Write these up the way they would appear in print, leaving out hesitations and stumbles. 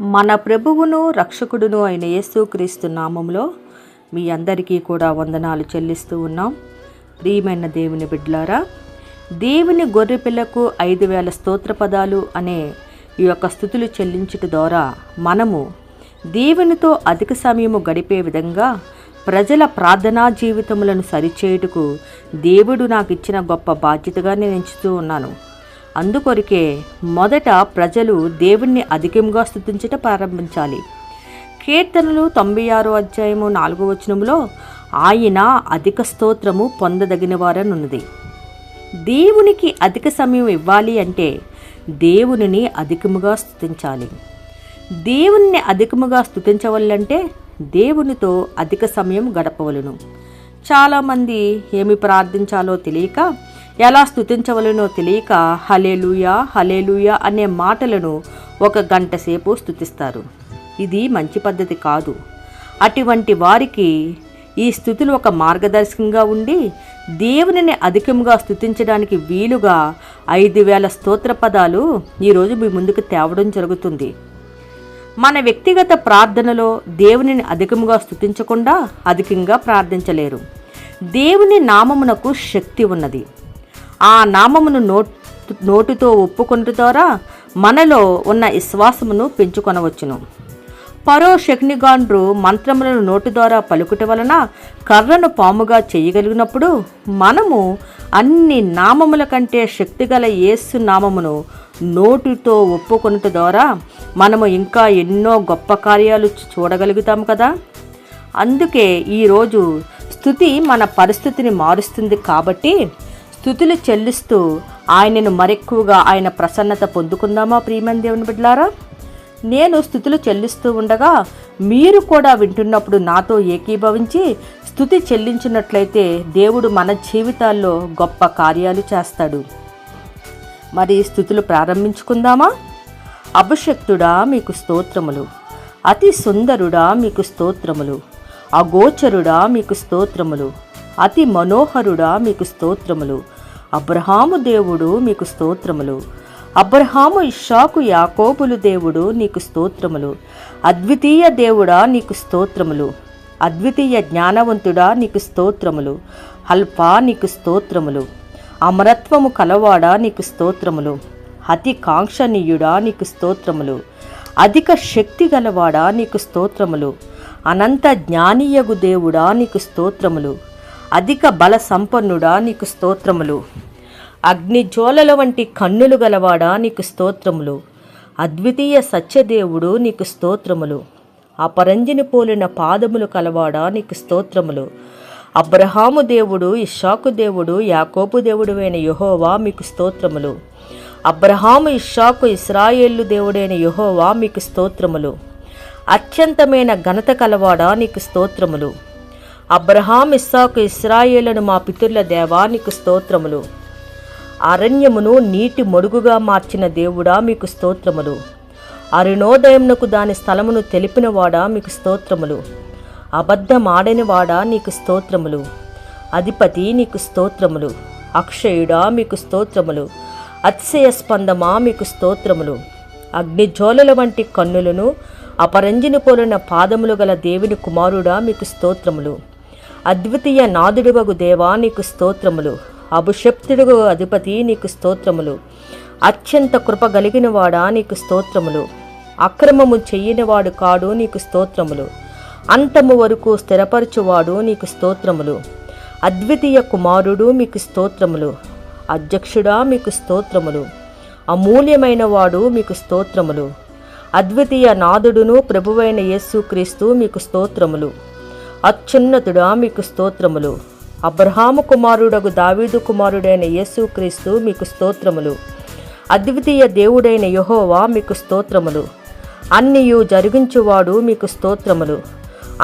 మన ప్రభువును రక్షకుడును అయిన యేసుక్రీస్తు నామంలో మీ అందరికీ కూడా వందనాలు చెల్లిస్తూ ఉన్నాం. ప్రియమైన దేవుని బిడ్డలారా, దేవుని గొర్రెపిల్లకు 5000 స్తోత్ర పదాలు అనే ఈ యొక్క స్తుతులు చెల్లించుట ద్వారా మనము దేవునితో అధిక సమయము గడిపే విధంగా ప్రజల ప్రార్థనా జీవితములను సరిచేయుటకు దేవుడు నాకు ఇచ్చిన గొప్ప బాధ్యతగా నేను ఎంచుతూ ఉన్నాను. అందుకొరికే మొదట ప్రజలు దేవుణ్ణి అధికంగా స్తుతించట ప్రారంభించాలి. కీర్తనలు 96 అధ్యాయము 4వ వచనములో ఆయన అధిక స్తోత్రము పొందదగిన వారనున్నది. దేవునికి అధిక సమయం ఇవ్వాలి అంటే దేవునిని అధికముగా స్తుతించాలి. దేవుణ్ణి అధికముగా స్తుతించవల్లంటే దేవునితో అధిక సమయం గడపవలను. చాలామంది ఏమి ప్రార్థించాలో తెలియక, ఎలా స్తుతించవలనో తెలియక హల్లెలూయా హల్లెలూయా అనే మాటలను 1 గంట సేపు స్తుతిస్తారు. ఇది మంచి పద్ధతి కాదు. అటువంటి వారికి ఈ స్తుతులు ఒక మార్గదర్శకంగా ఉండి దేవునిని అధికంగా స్తుతించడానికి వీలుగా 5000 స్తోత్ర పదాలు ఈరోజు మీ ముందుకు తేవడం జరుగుతుంది. మన వ్యక్తిగత ప్రార్థనలో దేవునిని అధికంగా స్తుతించకుండా అధికంగా ప్రార్థించలేరు. దేవుని నామమునకు శక్తి ఉన్నది. ఆ నామమును నోటితో ఒప్పుకొనుట ద్వారా మనలో ఉన్న విశ్వాసమును పెంచుకొనవచ్చును. పరో శకునిగాండ్రు మంత్రములను నోటి ద్వారా పలుకుట వలన కర్రను పాముగా చేయగలిగినప్పుడు మనము అన్ని నామముల కంటే శక్తిగల యేసు నామమును నోటితో ఒప్పుకొనుట ద్వారా మనము ఇంకా ఎన్నో గొప్ప కార్యాలు చూడగలుగుతాం కదా. అందుకే ఈరోజు స్తుతి మన పరిస్థితిని మారుస్తుంది. కాబట్టి స్తుతులు చెల్లిస్తూ ఆయనను మరెక్కువగా ఆయన ప్రసన్నత పొందుకుందామా ప్రియమైన దేవుని బిడ్డలారా? నేను స్తుతులు చెల్లిస్తూ ఉండగా మీరు కూడా వింటున్నప్పుడు నాతో ఏకీభవించి స్తుతి చెల్లించినట్లయితే దేవుడు మన జీవితాల్లో గొప్ప కార్యాలు చేస్తాడు. మరి స్తుతులు ప్రారంభించుకుందామా? అభిషక్తుడా మీకు స్తోత్రములు, అతి సుందరుడా మీకు స్తోత్రములు, అగోచరుడా మీకు స్తోత్రములు, అతి మనోహరుడా మీకు స్తోత్రములు, అబ్రహాము దేవుడు మీకు స్తోత్రములు, అబ్రహాము ఇస్సాకు యాకోబులు దేవుడు నీకు స్తోత్రములు, అద్వితీయ దేవుడా నీకు స్తోత్రములు, అద్వితీయ జ్ఞానవంతుడా నీకు స్తోత్రములు, అల్ఫా నీకు స్తోత్రములు, అమరత్వము కలవాడా నీకు స్తోత్రములు, అతి కాంక్షణీయుడా నీకు స్తోత్రములు, అధిక శక్తి గలవాడా నీకు స్తోత్రములు, అనంత జ్ఞానీయగు దేవుడా నీకు స్తోత్రములు, అధిక బల సంపన్నుడా నీకు స్తోత్రములు, అగ్నిజ్వాలల వంటి కన్నులు గలవాడా నీకు స్తోత్రములు, అద్వితీయ సత్యదేవుడు నీకు స్తోత్రములు, అపరంజిని పోలిన పాదములు కలవాడా నీకు స్తోత్రములు, అబ్రహాము దేవుడు ఇస్సాకు దేవుడు యాకోబు దేవుడువైన యెహోవా మీకు స్తోత్రములు, అబ్రహాము ఇస్సాకు ఇశ్రాయేలు దేవుడైన యెహోవా మీకు స్తోత్రములు, అత్యంతమైన ఘనత కలవాడా నీకు స్తోత్రములు, అబ్రహాం ఇస్సాకు ఇశ్రాయేలును మా పితరుల దేవా నీకు స్తోత్రములు, అరణ్యమును నీటి మడుగుగా మార్చిన దేవుడా మీకు స్తోత్రములు, అరుణోదయమునకు దాని స్థలమును తెలిపినవాడా మీకు స్తోత్రములు, అబద్ధమాడని వాడా నీకు స్తోత్రములు, అధిపతి నీకు స్తోత్రములు, అక్షయుడా మీకు స్తోత్రములు, అతిశయ స్పందమా మీకు స్తోత్రములు, అగ్నిజ్వాలల వంటి కన్నులను అపరంజిని పోలిన పాదములు గల దేవుని కుమారుడా మీకు స్తోత్రములు, అద్వితీయ నాదుడువగు దేవా నీకు స్తోత్రములు, అభిషక్తుడుగు అధిపతి నీకు స్తోత్రములు, అత్యంత కృప కలిగిన వాడా నీకు స్తోత్రములు, అక్రమము చెయ్యనివాడు కాడు నీకు స్తోత్రములు, అంతము వరకు స్థిరపరచువాడు నీకు స్తోత్రములు, అద్వితీయ కుమారుడు మీకు స్తోత్రములు, అధ్యక్షుడా మీకు స్తోత్రములు, అమూల్యమైన వాడు మీకు స్తోత్రములు, అద్వితీయ నాదుడును ప్రభువైన యేసుక్రీస్తు మీకు స్తోత్రములు, అత్యున్నతుడా మీకు స్తోత్రములు, అబ్రహాము కుమారుడగు దావీదు కుమారుడైన యేసుక్రీస్తు మీకు స్తోత్రములు, అద్వితీయ దేవుడైన యెహోవా మీకు స్తోత్రములు, అన్నియు జరిగించువాడు మీకు స్తోత్రములు,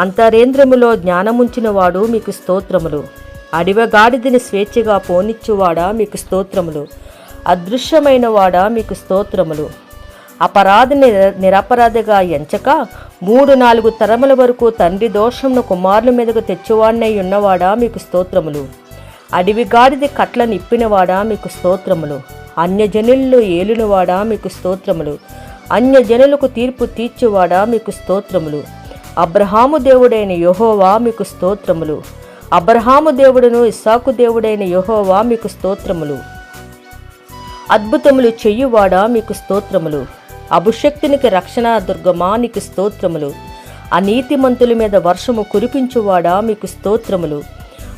అంతరేంద్రములో జ్ఞానముంచినవాడు మీకు స్తోత్రములు, అడివగాడిదని స్వేచ్ఛగా పోనిచ్చువాడా మీకు స్తోత్రములు, అదృశ్యమైన వాడా మీకు స్తోత్రములు, అపరాధిని నిరపరాధిగా ఎంచక 3-4 తరముల వరకు తండ్రి దోషంను కుమారుల మీదకు తెచ్చువాడినై ఉన్నవాడా మీకు స్తోత్రములు, అడవిగాడిది కట్లను ఇప్పినవాడా మీకు స్తోత్రములు, అన్యజనుల్లో ఏలునివాడా మీకు స్తోత్రములు, అన్యజనులకు తీర్పు తీర్చువాడా మీకు స్తోత్రములు. అబ్రహాము దేవుడైన యెహోవా మీకు స్తోత్రములు. అబ్రహాము దేవుడును ఇస్సాకు దేవుడైన యెహోవా మీకు స్తోత్రములు. అద్భుతములు చెయ్యువాడా మీకు స్తోత్రములు. అభిషక్తునికి రక్షణ దుర్గమా నీకు స్తోత్రములు. అనీతిమంతుల మీద వర్షము కురిపించువాడా మీకు స్తోత్రములు.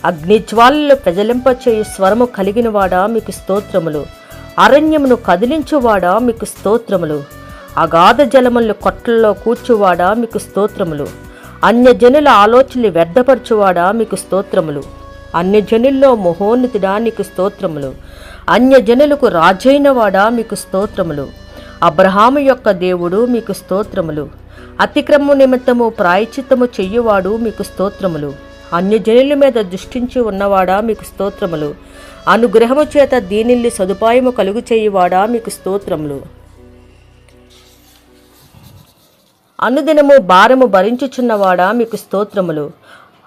అగ్నిజ్వాలలో ప్రజలింపచేయు స్వరము కలిగినవాడా మీకు స్తోత్రములు. అరణ్యమును కదిలించువాడా మీకు స్తోత్రములు. అగాధ జలములు కొట్లలో కూర్చువాడా మీకు స్తోత్రములు. అన్యజనుల ఆలోచనలు వ్యర్థపరచువాడా మీకు స్తోత్రములు. అన్యజనుల్లో మహోన్నతుడా నీకు స్తోత్రములు. అన్యజనులకు రాజైనవాడా మీకు స్తోత్రములు. అబ్రహాము యొక్క దేవుడు మీకు స్తోత్రములు. అతిక్రమము నిమిత్తము ప్రాయశ్చిత్తము చెయ్యువాడు మీకు స్తోత్రములు. అన్యజనుల మీద దృష్టించి ఉన్నవాడా మీకు స్తోత్రములు. అనుగ్రహము చేత దీనిల్లి సదుపాయము కలుగు చేయువాడా మీకు స్తోత్రములు. అనుదినము భారము భరించుచున్నవాడా మీకు స్తోత్రములు.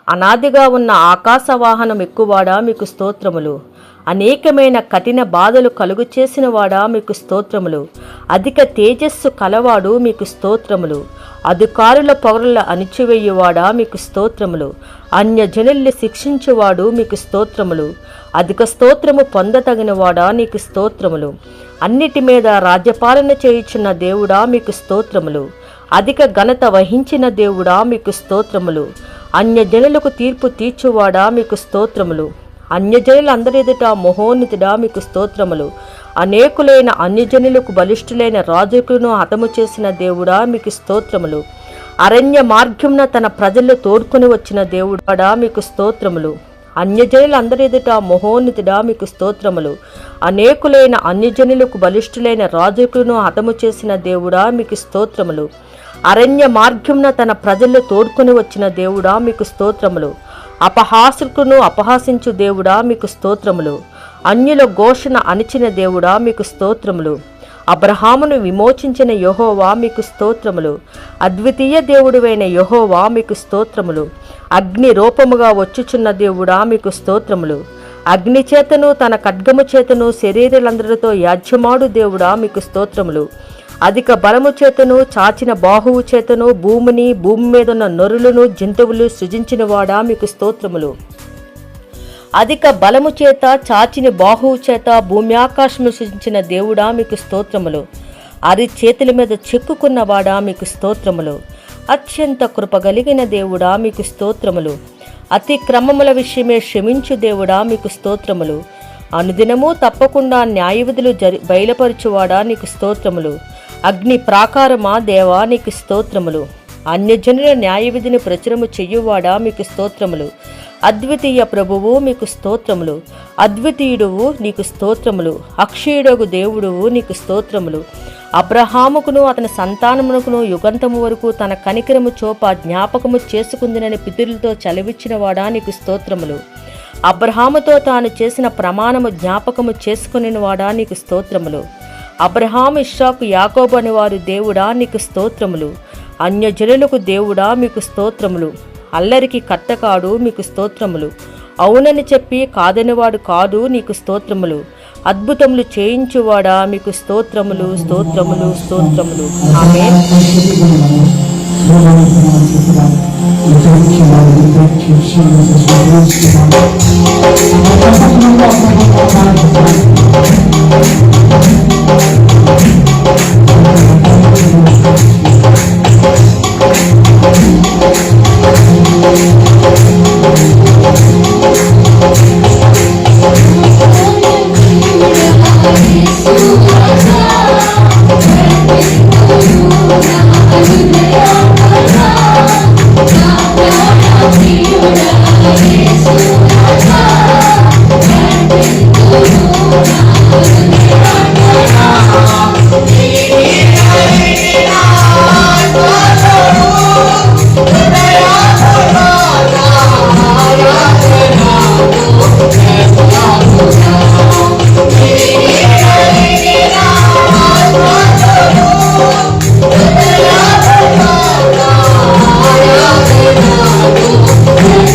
అనాదిగా ఉన్న ఆకాశ వాహనం ఎక్కువాడా మీకు స్తోత్రములు. అనేకమైన కఠిన బాధలు కలుగు చేసిన వాడా మీకు స్తోత్రములు. అధిక తేజస్సు కలవాడు మీకు స్తోత్రములు. అధికారుల పౌరుల అణిచివేయువాడా మీకు స్తోత్రములు. అన్యజనుల్ని శిక్షించువాడు మీకు స్తోత్రములు. అధిక స్తోత్రము పొందతగినవాడా నీకు స్తోత్రములు. అన్నిటి మీద రాజ్యపాలన చేయుచున్న దేవుడా మీకు స్తోత్రములు. అధిక ఘనత వహించిన దేవుడా మీకు స్తోత్రములు. అన్యజనులకు తీర్పు తీర్చువాడా మీకు స్తోత్రములు. అన్యజనులందరి ఎదుట మహోన్నతుడా మీకు స్తోత్రములు. అనేకులైన అన్యజనులకు బలిష్ఠులైన రాజుకును హతము చేసిన దేవుడా మీకు స్తోత్రములు. అరణ్య మార్గంన తన ప్రజలు తోడ్కొని వచ్చిన దేవుడా మీకు స్తోత్రములు. అన్యజనులందరి ఎదుట మహోన్నతుడా మీకు స్తోత్రములు. అనేకులైన అన్యజనులకు బలిష్ఠులైన రాజుకును హతము చేసిన దేవుడా మీకు స్తోత్రములు. అరణ్య మార్గంన తన ప్రజలు తోడ్కొని వచ్చిన దేవుడా మీకు స్తోత్రములు. అపహాసుకును అపహాసించు దేవుడా మీకు స్తోత్రములు. అన్యుల ఘోషణ అణిచిన దేవుడా మీకు స్తోత్రములు. అబ్రహామును విమోచించిన యెహోవా మీకు స్తోత్రములు. అద్వితీయ దేవుడువైన యెహోవా మీకు స్తోత్రములు. అగ్ని రూపముగా వచ్చుచున్న దేవుడా మీకు స్తోత్రములు. అగ్ని చేతను తన ఖడ్గము చేతను శరీరులందరితో యాజ్యమాడు దేవుడా మీకు స్తోత్రములు. అధిక బలము చేతను చాచిన బాహువు చేతను భూమిని భూమి మీదున్న నరులను జంతువులు సృజించిన వాడా మీకు స్తోత్రములు. అధిక బలము చేత చాచిన బాహువు చేత భూమి ఆకాశము సృజించిన దేవుడా మీకు స్తోత్రములు. అరి చేతుల మీద చెక్కుకున్నవాడా మీకు స్తోత్రములు. అత్యంత కృపగలిగిన దేవుడా మీకు స్తోత్రములు. అతిక్రమముల విషయమే క్షమించు దేవుడా మీకు స్తోత్రములు. అనుదినము తప్పకుండా న్యాయవిధులు బయలుపరచువాడా నీకు స్తోత్రములు. అగ్ని ప్రాకారమా దేవా నీకు స్తోత్రములు. అన్యజనుల న్యాయవిధిని ప్రచురము చెయ్యువాడా మీకు స్తోత్రములు. అద్వితీయ ప్రభువు మీకు స్తోత్రములు. అద్వితీయుడువు నీకు స్తోత్రములు. అక్షయుడగు దేవుడువు నీకు స్తోత్రములు. అబ్రహాముకును అతని సంతానమునకును యుగంతము వరకు తన కనికరము చోప జ్ఞాపకము చేసుకుందినని పితరులతో చలివిచ్చిన వాడా నీకు స్తోత్రములు. అబ్రహాముతో తాను చేసిన ప్రమాణము జ్ఞాపకము చేసుకుని వాడా నీకు స్తోత్రములు. అబ్రహాము ఇస్సాకు యాకోబు అని వారు దేవుడా నీకు స్తోత్రములు. అన్యజనులకు దేవుడా మీకు స్తోత్రములు. అల్లరికి కట్టకాడు మీకు స్తోత్రములు. అవునని చెప్పి కాదనివాడు కాదు నీకు స్తోత్రములు. అద్భుతములు చేయించువాడా మీకు స్తోత్రములు స్తోత్రములు స్తోత్రములు. ఆమేన్.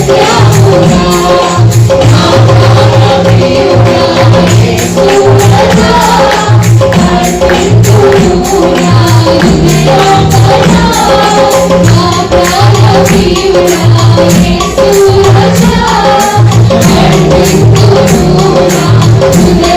Yeah. యేసు రాజా, నడిపింతును నా హృదయ